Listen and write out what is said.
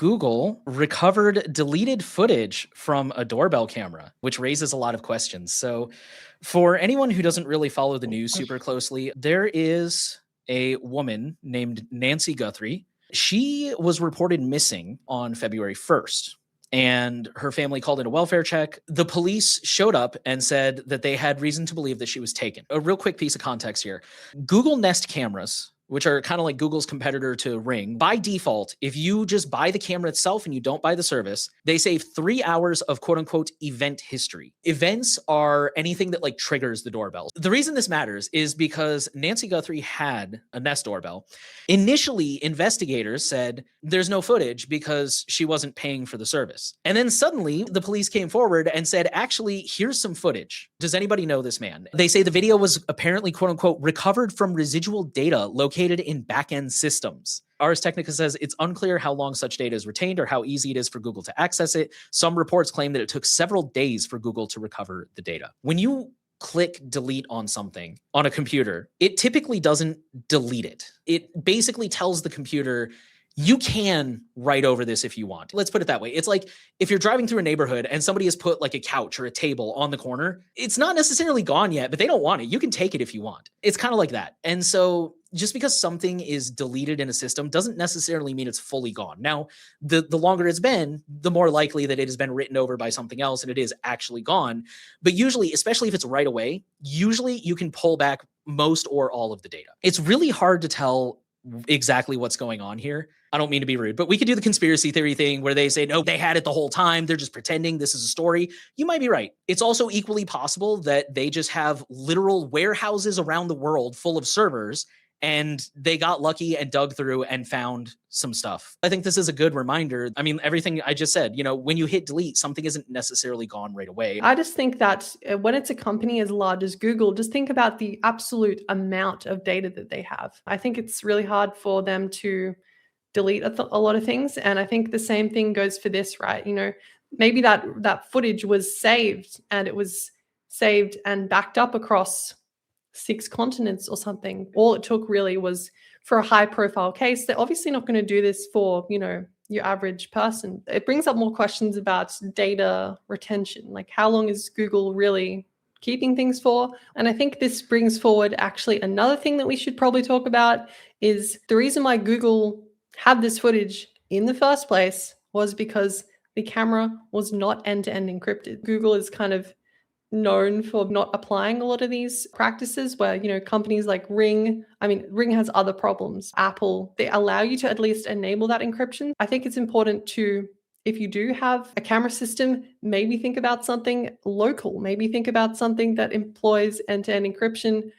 Google recovered deleted footage from a doorbell camera, which raises a lot of questions. So, for anyone who doesn't really follow the news super closely, there is a woman named Nancy Guthrie. She was reported missing on February 1st. And her family called in a welfare check. The police showed up and said that they had reason to believe that she was taken. A real quick piece of context here. Google Nest cameras, which are kind of like Google's competitor to Ring, by default, if you just buy the camera itself and you don't buy the service, they save 3 hours of quote unquote event history. Events are anything that like triggers the doorbell. The reason this matters is because Nancy Guthrie had a Nest doorbell. Initially, investigators said there's no footage because she wasn't paying for the service. And then suddenly the police came forward and said, actually, here's some footage. Does anybody know this man? They say the video was apparently quote unquote recovered from residual data located in back-end systems. Ars Technica says it's unclear how long such data is retained or how easy it is for Google to access it. Some reports claim that it took several days for Google to recover the data. When you click delete on something on a computer, it typically doesn't delete it. It basically tells the computer, you can write over this if you want. Let's put it that way. It's like if you're driving through a neighborhood and somebody has put like a couch or a table on the corner, it's not necessarily gone yet, but they don't want it. You can take it if you want. It's kind of like that. And so just because something is deleted in a system doesn't necessarily mean it's fully gone. Now, the longer it's been, the more likely that it has been written over by something else and it is actually gone. But usually, especially if it's right away, usually you can pull back most or all of the data. It's really hard to tell exactly what's going on here. I don't mean to be rude, but we could do the conspiracy theory thing where they say, no, they had it the whole time. They're just pretending this is a story. You might be right. It's also equally possible that they just have literal warehouses around the world full of servers and they got lucky and dug through and found some stuff. I think this is a good reminder. I mean, everything I just said, when you hit delete, something isn't necessarily gone right away. I just think that when it's a company as large as Google, just think about the absolute amount of data that they have. I think it's really hard for them to delete a lot of things. And I think the same thing goes for this, right? Maybe that footage was saved and it was saved and backed up across 6 continents or something. All it took really was for a high profile case. They're obviously not going to do this for, your average person. It brings up more questions about data retention. Like how long is Google really keeping things for? And I think this brings forward actually another thing that we should probably talk about is the reason why Google had this footage in the first place was because the camera was not end-to-end encrypted. Google is kind of known for not applying a lot of these practices where, companies like Ring has other problems. Apple, they allow you to at least enable that encryption. I think it's important to, if you do have a camera system, maybe think about something local, maybe think about something that employs end-to-end encryption